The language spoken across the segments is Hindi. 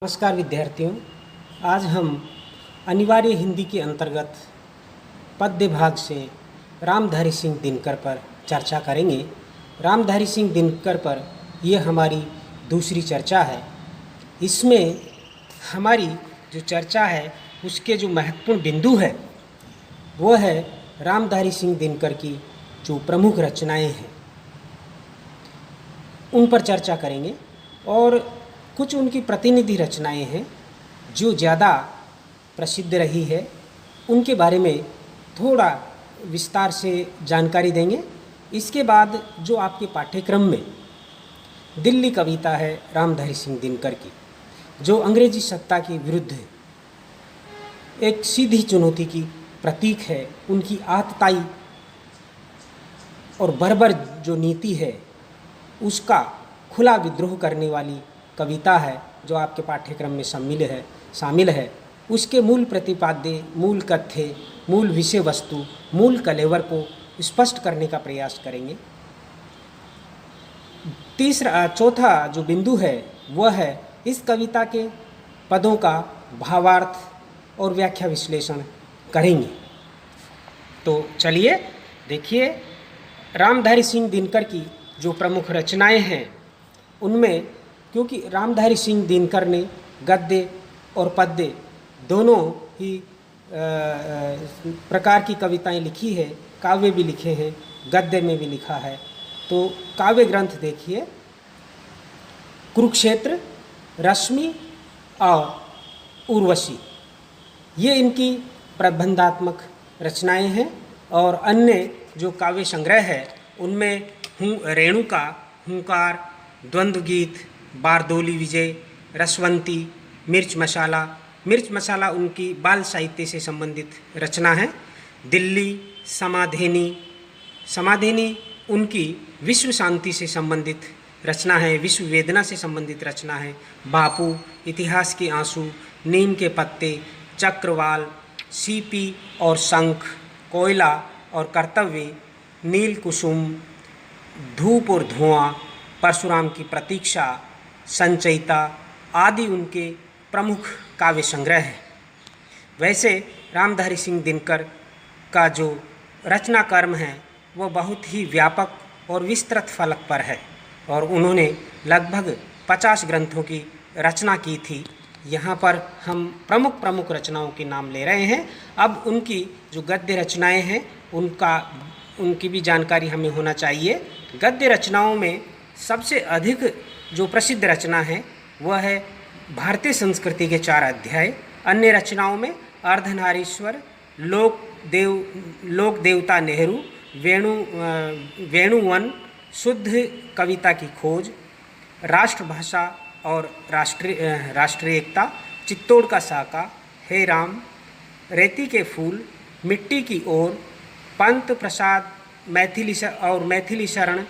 नमस्कार विद्यार्थियों, आज हम अनिवार्य हिंदी के अंतर्गत पद्य भाग से रामधारी सिंह दिनकर पर चर्चा करेंगे। रामधारी सिंह दिनकर पर यह हमारी दूसरी चर्चा है। इसमें हमारी जो चर्चा है उसके जो महत्वपूर्ण बिंदु है वो है रामधारी सिंह दिनकर की जो प्रमुख रचनाएं हैं उन पर चर्चा करेंगे और कुछ उनकी प्रतिनिधि रचनाएं हैं जो ज़्यादा प्रसिद्ध रही है उनके बारे में थोड़ा विस्तार से जानकारी देंगे। इसके बाद जो आपके पाठ्यक्रम में दिल्ली कविता है रामधारी सिंह दिनकर की, जो अंग्रेजी सत्ता के विरुद्ध एक सीधी चुनौती की प्रतीक है, उनकी आतताई और बर्बर जो नीति है उसका खुला विद्रोह करने वाली कविता है जो आपके पाठ्यक्रम में शामिल है। उसके मूल प्रतिपाद्य, मूल कथ्य, मूल विषय वस्तु, मूल कलेवर को स्पष्ट करने का प्रयास करेंगे। चौथा जो बिंदु है वह है इस कविता के पदों का भावार्थ और व्याख्या विश्लेषण करेंगे। तो चलिए देखिए, रामधारी सिंह दिनकर की जो प्रमुख रचनाएं हैं उनमें, क्योंकि रामधारी सिंह दिनकर ने गद्य और पद्य दोनों ही प्रकार की कविताएं लिखी है, काव्य भी लिखे हैं, गद्य में भी लिखा है। तो काव्य ग्रंथ देखिए, कुरुक्षेत्र, रश्मि और उर्वशी, ये इनकी प्रबंधात्मक रचनाएं हैं। और अन्य जो काव्य संग्रह है उनमें रेणुका, हुंकार, द्वंद्व गीत, बारदोली विजय, रसवंती, मिर्च मसाला उनकी बाल साहित्य से संबंधित रचना है। दिल्ली, समाधेनी उनकी विश्व शांति से संबंधित रचना है, विश्व वेदना से संबंधित रचना है। बापू, इतिहास के आंसू, नीम के पत्ते, चक्रवाल, सीपी और शंख, कोयला और कर्तव्य, नील कुसुम, धूप और धुआं, परशुराम की प्रतीक्षा, संचयिता आदि उनके प्रमुख काव्य संग्रह है। वैसे रामधारी सिंह दिनकर का जो रचना कर्म है वह बहुत ही व्यापक और विस्तृत फलक पर है और उन्होंने लगभग 50 ग्रंथों की रचना की थी। यहाँ पर हम प्रमुख रचनाओं के नाम ले रहे हैं। अब उनकी जो गद्य रचनाएं हैं उनकी भी जानकारी हमें होना चाहिए। गद्य रचनाओं में सबसे अधिक जो प्रसिद्ध रचना है वह है भारतीय संस्कृति के 4 अध्याय। अन्य रचनाओं में अर्धनारीश्वर, लोक देवता नेहरू, वेणुवन, शुद्ध कविता की खोज, राष्ट्रभाषा और राष्ट्रीयता, चित्तौड़ का साका, हे राम, रेती के फूल, मिट्टी की ओर, पंत प्रसाद, मैथिली शरण,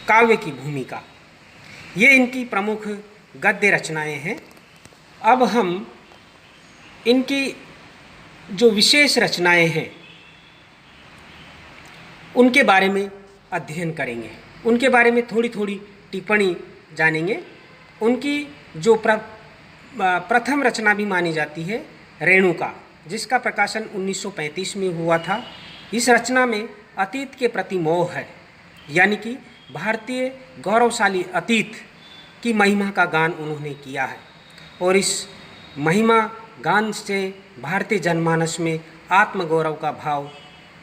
काव्य की भूमिका, ये इनकी प्रमुख गद्य रचनाएं हैं। अब हम इनकी जो विशेष रचनाएं हैं उनके बारे में अध्ययन करेंगे, उनके बारे में थोड़ी थोड़ी टिप्पणी जानेंगे। उनकी जो प्रथम रचना भी मानी जाती है रेणुका, जिसका प्रकाशन 1935 में हुआ था। इस रचना में अतीत के प्रति मोह है, यानी कि भारतीय गौरवशाली अतीत की महिमा का गान उन्होंने किया है और इस महिमा गान से भारतीय जनमानस में आत्मगौरव का भाव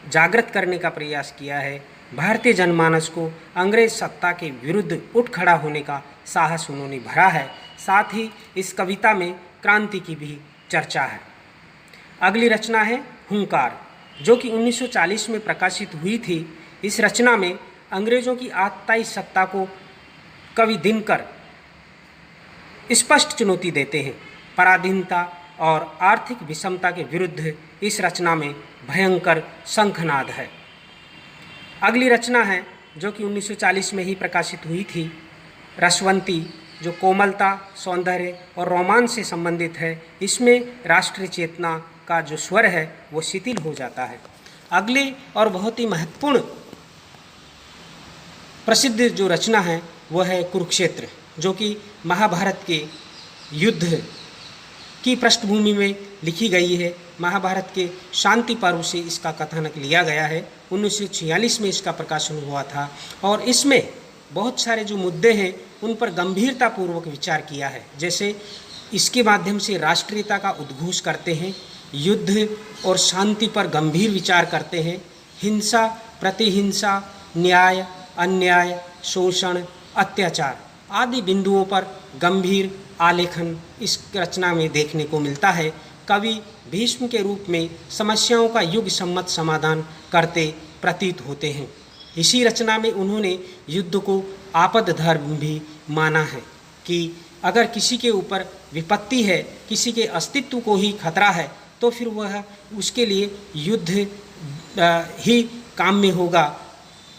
जागृत करने का प्रयास किया है। भारतीय जनमानस को अंग्रेज सत्ता के विरुद्ध उठ खड़ा होने का साहस उन्होंने भरा है। साथ ही इस कविता में क्रांति की भी चर्चा है। अगली रचना है हुंकार, जो कि 1940 में प्रकाशित हुई थी। इस रचना में अंग्रेज़ों की आतताई सत्ता को कवि दिनकर स्पष्ट चुनौती देते हैं। पराधीनता और आर्थिक विषमता के विरुद्ध इस रचना में भयंकर शंखनाद है। अगली रचना है जो कि 1940 में ही प्रकाशित हुई थी, रसवंती, जो कोमलता, सौंदर्य और रोमांच से संबंधित है। इसमें राष्ट्रीय चेतना का जो स्वर है वो शिथिल हो जाता है। अगली और बहुत ही महत्वपूर्ण प्रसिद्ध जो रचना है वह है कुरुक्षेत्र, जो कि महाभारत के युद्ध की पृष्ठभूमि में लिखी गई है। महाभारत के शांति पर्व से इसका कथानक लिया गया है। 1946 में इसका प्रकाशन हुआ था और इसमें बहुत सारे जो मुद्दे हैं उन पर गंभीरतापूर्वक विचार किया है। जैसे इसके माध्यम से राष्ट्रीयता का उद्घोष करते हैं, युद्ध और शांति पर गंभीर विचार करते हैं, हिंसा प्रतिहिंसा, न्याय अन्याय, शोषण, अत्याचार आदि बिंदुओं पर गंभीर आलेखन इस रचना में देखने को मिलता है। कवि भीष्म के रूप में समस्याओं का युग सम्मत समाधान करते प्रतीत होते हैं। इसी रचना में उन्होंने युद्ध को आपद धर्म भी माना है कि अगर किसी के ऊपर विपत्ति है, किसी के अस्तित्व को ही खतरा है, तो फिर वह उसके लिए युद्ध ही काम में होगा,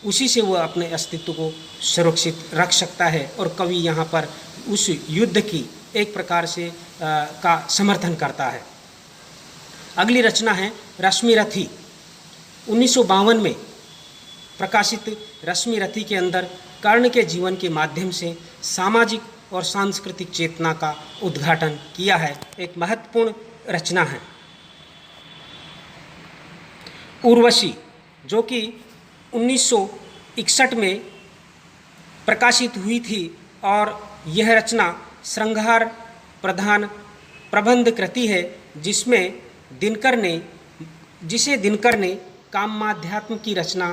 उसी से वह अपने अस्तित्व को सुरक्षित रख सकता है। और कवि यहाँ पर उस युद्ध की एक प्रकार से का समर्थन करता है। अगली रचना है रश्मिरथी। 1952 में प्रकाशित रश्मिरथी के अंदर कर्ण के जीवन के माध्यम से सामाजिक और सांस्कृतिक चेतना का उद्घाटन किया है। एक महत्वपूर्ण रचना है। उर्वशी, जो कि 1961 में प्रकाशित हुई थी और यह रचना श्रृंगार प्रधान प्रबंध कृति है, जिसे दिनकर ने कामाध्यात्म की रचना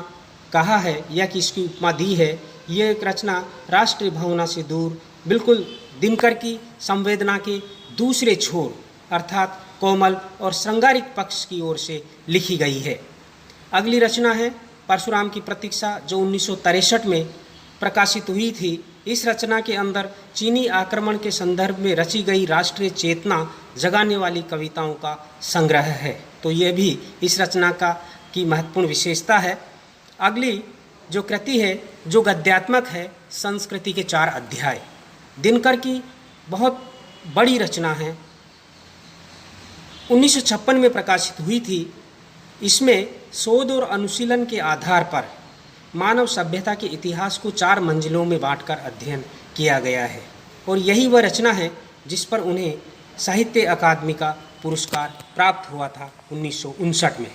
कहा है या कि इसकी उपमा दी है। ये एक रचना राष्ट्रीय भावना से दूर, बिल्कुल दिनकर की संवेदना के दूसरे छोर अर्थात कोमल और श्रृंगारिक पक्ष की ओर से लिखी गई है। अगली रचना है परशुराम की प्रतीक्षा, जो 1963 में प्रकाशित हुई थी। इस रचना के अंदर चीनी आक्रमण के संदर्भ में रची गई राष्ट्रीय चेतना जगाने वाली कविताओं का संग्रह है। तो यह भी इस रचना की महत्वपूर्ण विशेषता है। अगली जो कृति है जो गद्यात्मक है, संस्कृति के 4 अध्याय, दिनकर की बहुत बड़ी रचना है। 1956 में प्रकाशित हुई थी। इसमें शोध और अनुशीलन के आधार पर मानव सभ्यता के इतिहास को 4 मंजिलों में बांटकर अध्ययन किया गया है और यही वह रचना है जिस पर उन्हें साहित्य अकादमी का पुरस्कार प्राप्त हुआ था 1959 में।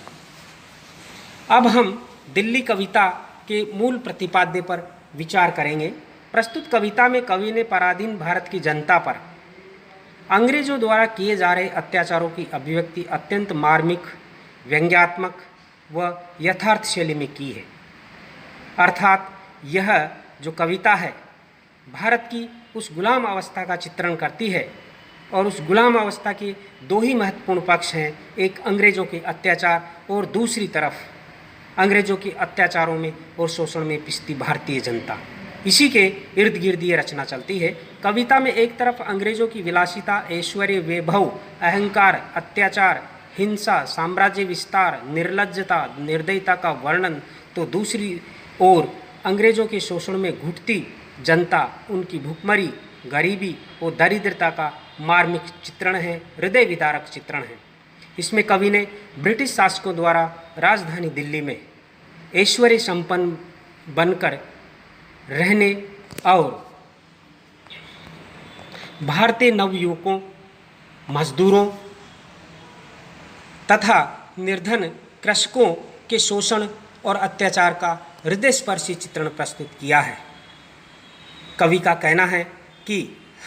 अब हम दिल्ली कविता के मूल प्रतिपाद्य पर विचार करेंगे। प्रस्तुत कविता में कवि ने पराधीन भारत की जनता पर अंग्रेजों द्वारा किए जा रहे अत्याचारों की अभिव्यक्ति अत्यंत मार्मिक, व्यंग्यात्मक व यथार्थ शैली में की है। अर्थात यह जो कविता है भारत की उस गुलाम अवस्था का चित्रण करती है और उस गुलाम अवस्था के 2 ही महत्वपूर्ण पक्ष हैं, एक अंग्रेजों के अत्याचार और दूसरी तरफ अंग्रेजों के अत्याचारों में और शोषण में पिसती भारतीय जनता। इसी के इर्द गिर्द ये रचना चलती है। कविता में एक तरफ अंग्रेजों की विलासिता, ऐश्वर्य, वैभव, अहंकार, अत्याचार, हिंसा, साम्राज्य विस्तार, निर्लज्जता, निर्दयता का वर्णन, तो दूसरी ओर अंग्रेजों के शोषण में घुटती जनता, उनकी भूखमरी, गरीबी और दरिद्रता का मार्मिक चित्रण है, हृदय विदारक चित्रण है। इसमें कवि ने ब्रिटिश शासकों द्वारा राजधानी दिल्ली में ऐश्वर्य संपन्न बनकर रहने और भारतीय नवयुवकों, मजदूरों तथा निर्धन कृषकों के शोषण और अत्याचार का हृदयस्पर्शी चित्रण प्रस्तुत किया है। कवि का कहना है कि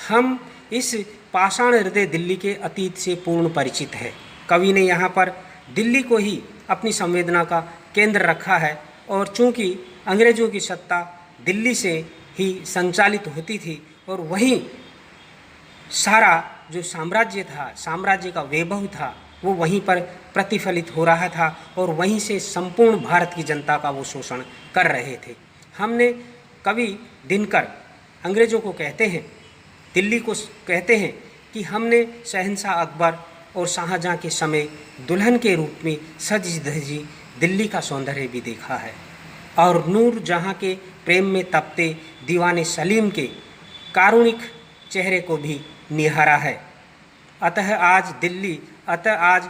हम इस पाषाण हृदय दिल्ली के अतीत से पूर्ण परिचित हैं। कवि ने यहाँ पर दिल्ली को ही अपनी संवेदना का केंद्र रखा है और चूंकि अंग्रेजों की सत्ता दिल्ली से ही संचालित होती थी और वहीं सारा जो साम्राज्य था, साम्राज्य का वैभव था, वो वहीं पर प्रतिफलित हो रहा था और वहीं से संपूर्ण भारत की जनता का वो शोषण कर रहे थे। हमने कवि दिनकर अंग्रेजों को कहते हैं, दिल्ली को कहते हैं कि हमने शहंशाह अकबर और शाहजहाँ के समय दुल्हन के रूप में सजी धजी दिल्ली का सौंदर्य भी देखा है और नूर जहाँ के प्रेम में तपते दीवाने सलीम के कारुणिक चेहरे को भी निहारा है। अतः आज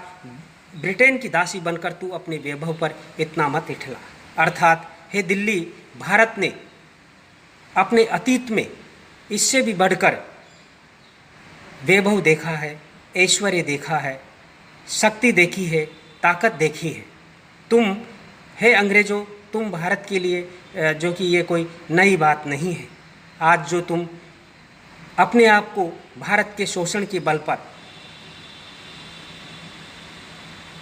ब्रिटेन की दासी बनकर तू अपने वैभव पर इतना मत इठला। अर्थात हे दिल्ली, भारत ने अपने अतीत में इससे भी बढ़कर वैभव देखा है, ऐश्वर्य देखा है, शक्ति देखी है, ताकत देखी है। तुम है अंग्रेजों, तुम भारत के लिए जो कि ये कोई नई बात नहीं है। आज जो तुम अपने आप को भारत के शोषण के बल पर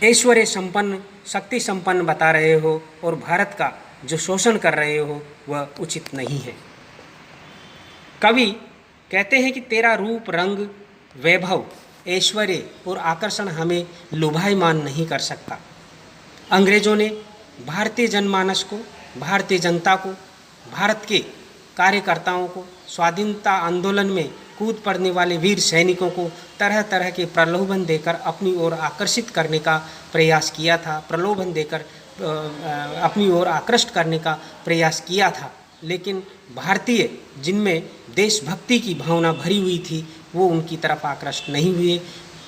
ऐश्वर्य संपन्न, शक्ति संपन्न बता रहे हो और भारत का जो शोषण कर रहे हो वह उचित नहीं है। कवि कहते हैं कि तेरा रूप, रंग, वैभव, ऐश्वर्य और आकर्षण हमें लुभायमान नहीं कर सकता। अंग्रेजों ने भारतीय जनमानस को, भारतीय जनता को, भारत के कार्यकर्ताओं को, स्वाधीनता आंदोलन में कूद पड़ने वाले वीर सैनिकों को तरह तरह के प्रलोभन देकर अपनी ओर आकर्षित करने का प्रयास किया था, प्रलोभन देकर अपनी ओर आकृष्ट करने का प्रयास किया था। लेकिन भारतीय जिनमें देशभक्ति की भावना भरी हुई थी वो उनकी तरफ आकृष्ट नहीं हुए।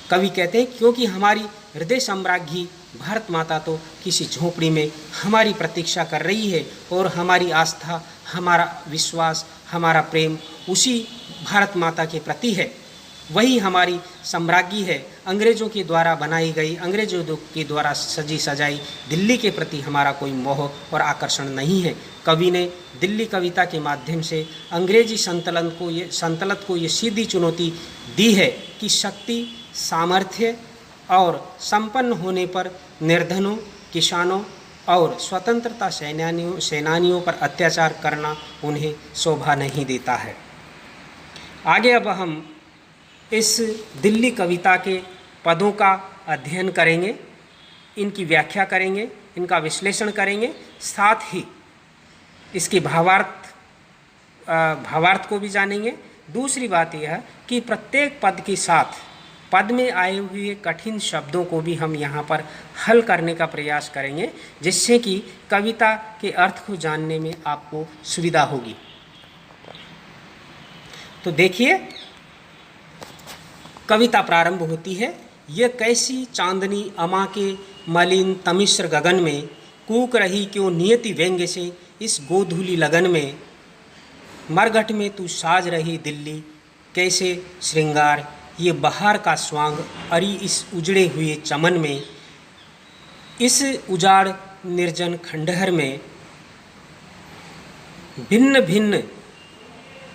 कवि कहते हैं क्योंकि हमारी हृदय सम्राज्ञी भारत माता तो किसी झोपड़ी में हमारी प्रतीक्षा कर रही है और हमारी आस्था, हमारा विश्वास, हमारा प्रेम उसी भारत माता के प्रति है। वही हमारी सम्राज्ञी है। अंग्रेज़ों के द्वारा बनाई गई, अंग्रेज़ों के द्वारा सजी सजाई दिल्ली के प्रति हमारा कोई मोह और आकर्षण नहीं है। कवि ने दिल्ली कविता के माध्यम से अंग्रेजी संतलत को ये सीधी चुनौती दी है कि शक्ति, सामर्थ्य और संपन्न होने पर निर्धनों, किसानों और स्वतंत्रता सेनानियों पर अत्याचार करना उन्हें शोभा नहीं देता है। आगे अब हम इस दिल्ली कविता के पदों का अध्ययन करेंगे, इनकी व्याख्या करेंगे, इनका विश्लेषण करेंगे, साथ ही इसके भावार्थ को भी जानेंगे। दूसरी बात यह है कि प्रत्येक पद के साथ पद में आए हुए कठिन शब्दों को भी हम यहाँ पर हल करने का प्रयास करेंगे, जिससे कि कविता के अर्थ को जानने में आपको सुविधा होगी। तो देखिए, कविता प्रारंभ होती है। ये कैसी चांदनी अमा के मलिन तमिश्र गगन में, कूक रही क्यों नियति व्यंग्य से इस गोधूली लगन में, मरघट में तू साज रही दिल्ली कैसे श्रृंगार, ये बहार का स्वांग अरी इस उजड़े हुए चमन में, इस उजाड़ निर्जन खंडहर में, भिन्न भिन्न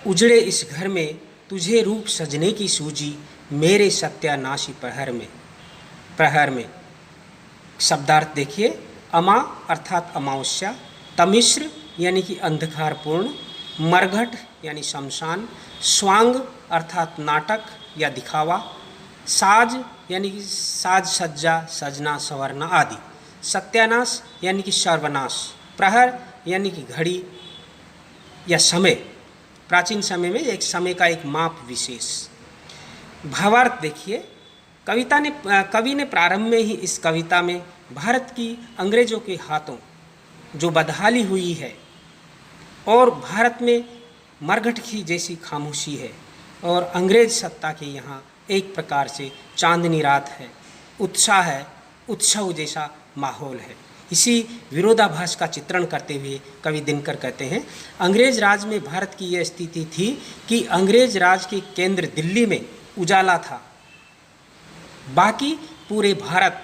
उजड़े इस घर में, तुझे रूप सजने की सूझी मेरे सत्यानाशी प्रहर में। शब्दार्थ देखिए, अमा अर्थात अमावस्या, तमिश्र यानी कि अंधकारपूर्ण, मरघट यानी शमशान, स्वांग अर्थात नाटक या दिखावा, साज यानी कि साज सज्जा, सजना संवरना आदि, सत्यानाश यानी कि सर्वनाश, प्रहर यानी कि घड़ी या समय, प्राचीन समय में एक समय का एक माप विशेष। भावार्थ देखिए, कवि ने प्रारंभ में ही इस कविता में भारत की अंग्रेजों के हाथों जो बदहाली हुई है और भारत में मरघट की जैसी खामोशी है और अंग्रेज सत्ता के यहाँ एक प्रकार से चांदनी रात है, उत्साह है, उत्सव जैसा माहौल है। इसी विरोधाभास का चित्रण करते हुए कवि दिनकर कहते हैं, अंग्रेज राज में भारत की यह स्थिति थी कि अंग्रेज राज के केंद्र दिल्ली में उजाला था, बाकी पूरे भारत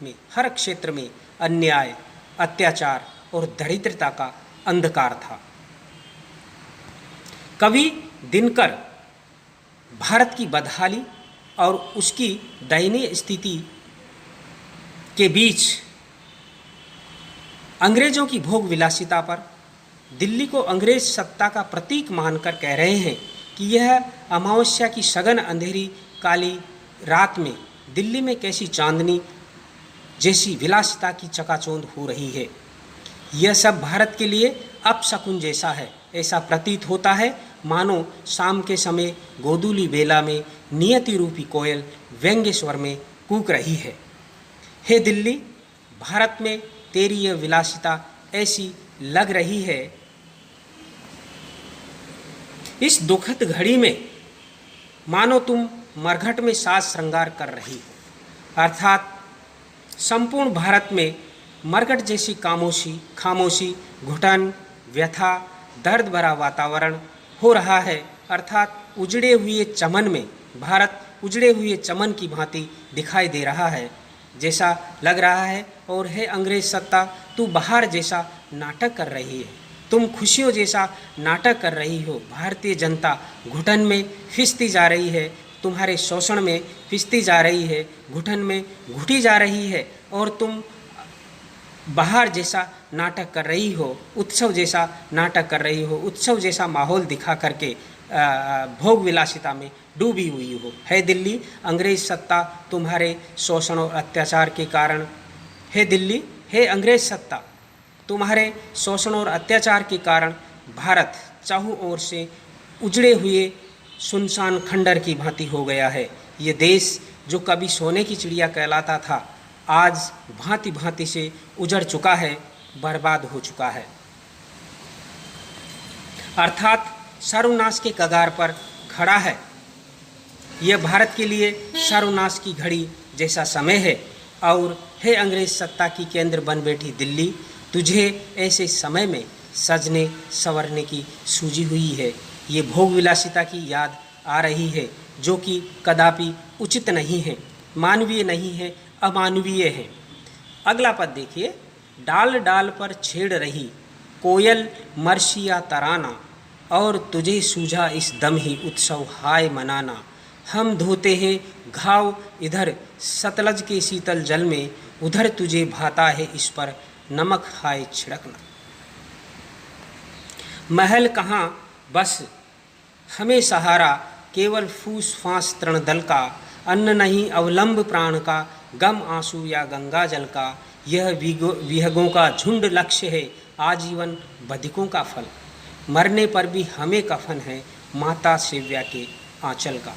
में हर क्षेत्र में अन्याय, अत्याचार और दरिद्रता का अंधकार था। कवि दिनकर भारत की बदहाली और उसकी दयनीय स्थिति के बीच अंग्रेजों की भोग विलासिता पर दिल्ली को अंग्रेज सत्ता का प्रतीक मानकर कह रहे हैं कि यह अमावस्या की सघन अंधेरी काली रात में दिल्ली में कैसी चांदनी जैसी विलासिता की चकाचौंध हो रही है। यह सब भारत के लिए अपशकुन जैसा है। ऐसा प्रतीत होता है मानो शाम के समय गोधूली बेला में नियति रूपी कोयल व्यंग्य स्वर में कूक रही है। हे दिल्ली, भारत में तेरी यह विलासिता ऐसी लग रही है, इस दुखद घड़ी में मानो तुम मरघट में साज श्रृंगार कर रही हो। अर्थात संपूर्ण भारत में मरघट जैसी खामोशी, घुटन, व्यथा, दर्द भरा वातावरण हो रहा है। अर्थात उजड़े हुए चमन में भारत उजड़े हुए चमन की भांति दिखाई दे रहा है, जैसा लग रहा है। और है अंग्रेज सत्ता, तू बाहर जैसा नाटक कर रही है, तुम खुशियों जैसा नाटक कर रही हो। भारतीय जनता घुटन में फिसती जा रही है, तुम्हारे शोषण में फिसती जा रही है, घुटन में घुटी जा रही है, और तुम बाहर जैसा नाटक कर रही हो, उत्सव जैसा नाटक कर रही हो, उत्सव जैसा माहौल दिखा करके भोग विलासिता में डूबी हुई हो। है दिल्ली, अंग्रेज सत्ता तुम्हारे शोषण और अत्याचार के कारण, है दिल्ली, है अंग्रेज सत्ता तुम्हारे शोषण और अत्याचार के कारण भारत चारों ओर से उजड़े हुए सुनसान खंडर की भांति हो गया है। ये देश जो कभी सोने की चिड़िया कहलाता था, आज भांति भांति से उजड़ चुका है, बर्बाद हो चुका है, अर्थात सर्वनाश के कगार पर खड़ा है। यह भारत के लिए सर्वनाश की घड़ी जैसा समय है। और है अंग्रेज सत्ता की केंद्र बन बैठी दिल्ली, तुझे ऐसे समय में सजने संवरने की सूझी हुई है। ये भोग विलासिता की याद आ रही है, जो कि कदापि उचित नहीं है, मानवीय नहीं है, अमानवीय है। अगला पद देखिए, डाल डाल पर छेड़ रही कोयल मर्शिया तराना, और तुझे सूझा इस दम ही उत्सव हाय मनाना। हम धोते हैं घाव इधर सतलज के शीतल जल में, उधर तुझे भाता है इस पर नमक हाय छिड़कना। महल कहाँ बस हमें सहारा, केवल फूस फांस तृण दल का, अन्न नहीं अवलंब प्राण का, गम आंसू या गंगा जल का। यह विहगों का झुंड लक्ष्य है, आजीवन बधिकों का फल। मरने पर भी हमें कफन है, माता सेव्या के आंचल का,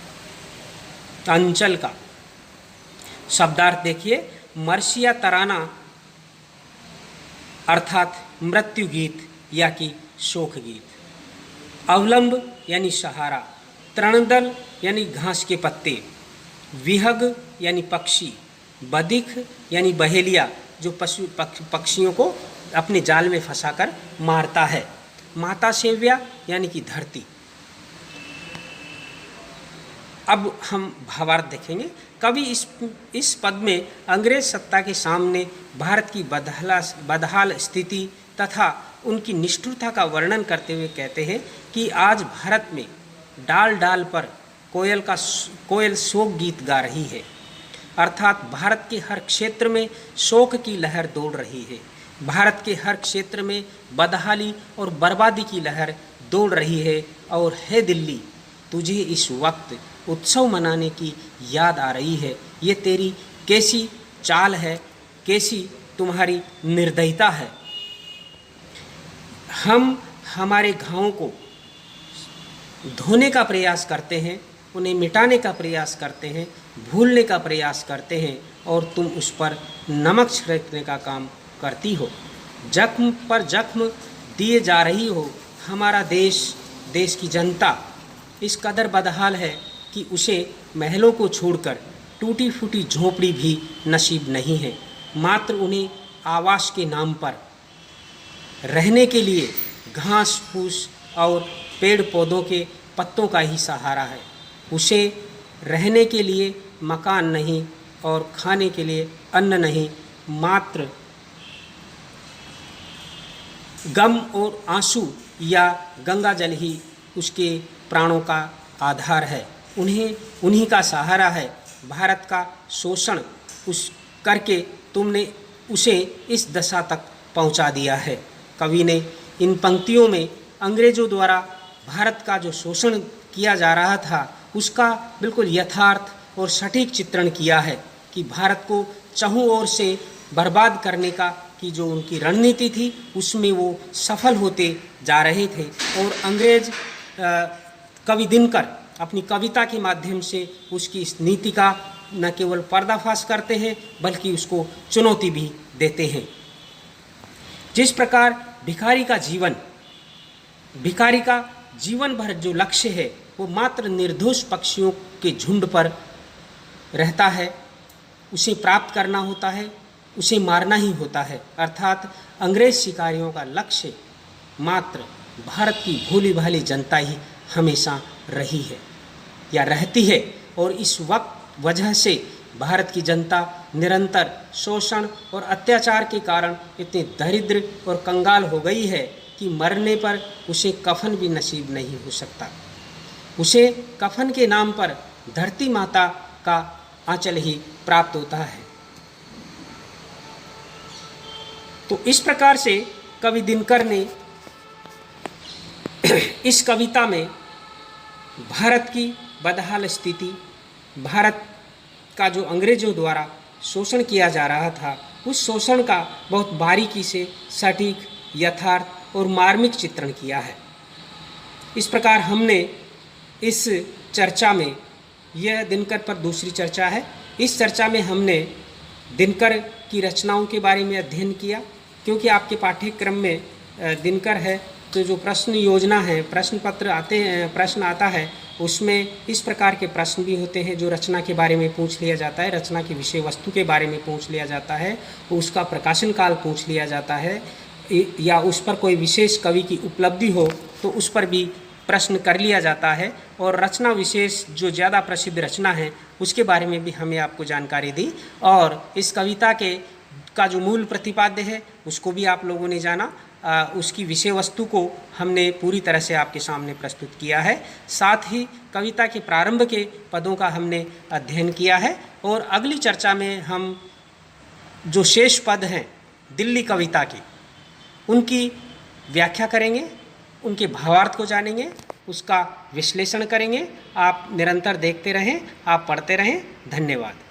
अंचल का। शब्दार्थ देखिए, मर्शिया तराना अर्थात मृत्यु गीत या कि शोक गीत, अवलंब यानी सहारा, तृणदल यानी घास के पत्ते, विहग यानी पक्षी, बधिक यानी बहेलिया जो पशु पक्षियों को अपने जाल में फंसाकर मारता है, माता सेव्या यानी कि धरती। अब हम भावार्थ देखेंगे। कवि इस पद में अंग्रेज सत्ता के सामने भारत की बदहाल स्थिति तथा उनकी निष्ठुरता का वर्णन करते हुए कहते हैं कि आज भारत में डाल डाल पर कोयल शोक गीत गा रही है, अर्थात भारत के हर क्षेत्र में शोक की लहर दौड़ रही है, भारत के हर क्षेत्र में बदहाली और बर्बादी की लहर दौड़ रही है। और है दिल्ली, तुझे इस वक्त उत्सव मनाने की याद आ रही है। ये तेरी कैसी चाल है, कैसी तुम्हारी निर्दयता है। हम हमारे घावों को धोने का प्रयास करते हैं, उन्हें मिटाने का प्रयास करते हैं, भूलने का प्रयास करते हैं, और तुम उस पर नमक छिड़कने का काम करती हो। जख्म पर जख्म दिए जा रही हो। हमारा देश की जनता इस कदर बदहाल है कि उसे महलों को छोड़कर टूटी फूटी झोपड़ी भी नसीब नहीं है। मात्र उन्हें आवास के नाम पर रहने के लिए घास फूस और पेड़ पौधों के पत्तों का ही सहारा है। उसे रहने के लिए मकान नहीं और खाने के लिए अन्न नहीं, मात्र गम और आंसू या गंगा जल ही उसके प्राणों का आधार है। उन्हीं का सहारा है। भारत का शोषण करके तुमने उसे इस दशा तक पहुंचा दिया है। कवि ने इन पंक्तियों में अंग्रेजों द्वारा भारत का जो शोषण किया जा रहा था उसका बिल्कुल यथार्थ और सटीक चित्रण किया है कि भारत को चहुं ओर से बर्बाद करने का की जो उनकी रणनीति थी उसमें वो सफल होते जा रहे थे। और अंग्रेज कवि दिनकर अपनी कविता के माध्यम से उसकी इस नीति का न केवल पर्दाफाश करते हैं बल्कि उसको चुनौती भी देते हैं। जिस प्रकार भिखारी का जीवन भर जो लक्ष्य है वो मात्र निर्दोष पक्षियों के झुंड पर रहता है, उसे प्राप्त करना होता है, उसे मारना ही होता है। अर्थात अंग्रेज शिकारियों का लक्ष्य मात्र भारत की भोली भाली जनता ही हमेशा रही है या रहती है। और इस वक्त वजह से भारत की जनता निरंतर शोषण और अत्याचार के कारण इतनी दरिद्र और कंगाल हो गई है कि मरने पर उसे कफन भी नसीब नहीं हो सकता। उसे कफन के नाम पर धरती माता का आंचल ही प्राप्त होता है। तो इस प्रकार से कवि दिनकर ने इस कविता में भारत की बदहाल स्थिति, भारत का जो अंग्रेजों द्वारा शोषण किया जा रहा था, उस शोषण का बहुत बारीकी से सटीक, यथार्थ और मार्मिक चित्रण किया है। इस प्रकार हमने इस चर्चा में, यह दिनकर पर दूसरी चर्चा है, इस चर्चा में हमने दिनकर की रचनाओं के बारे में अध्ययन किया, क्योंकि आपके पाठ्यक्रम में दिनकर है तो जो प्रश्न योजना है, प्रश्न पत्र आते हैं, प्रश्न आता है, उसमें इस प्रकार के प्रश्न भी होते हैं जो रचना के बारे में पूछ लिया जाता है, रचना की विषय वस्तु के बारे में पूछ लिया जाता है, उसका प्रकाशन काल पूछ लिया जाता है, या उस पर कोई विशेष कवि की उपलब्धि हो तो उस पर भी प्रश्न कर लिया जाता है, और रचना विशेष जो ज़्यादा प्रसिद्ध रचना है उसके बारे में भी हमें आपको जानकारी दी, और इस कविता का जो मूल प्रतिपाद्य है उसको भी आप लोगों ने जाना। उसकी विषय वस्तु को हमने पूरी तरह से आपके सामने प्रस्तुत किया है। साथ ही कविता के प्रारंभ के पदों का हमने अध्ययन किया है, और अगली चर्चा में हम जो शेष पद हैं दिल्ली कविता की, उनकी व्याख्या करेंगे, उनके भावार्थ को जानेंगे, उसका विश्लेषण करेंगे। आप निरंतर देखते रहें, आप पढ़ते रहें। धन्यवाद।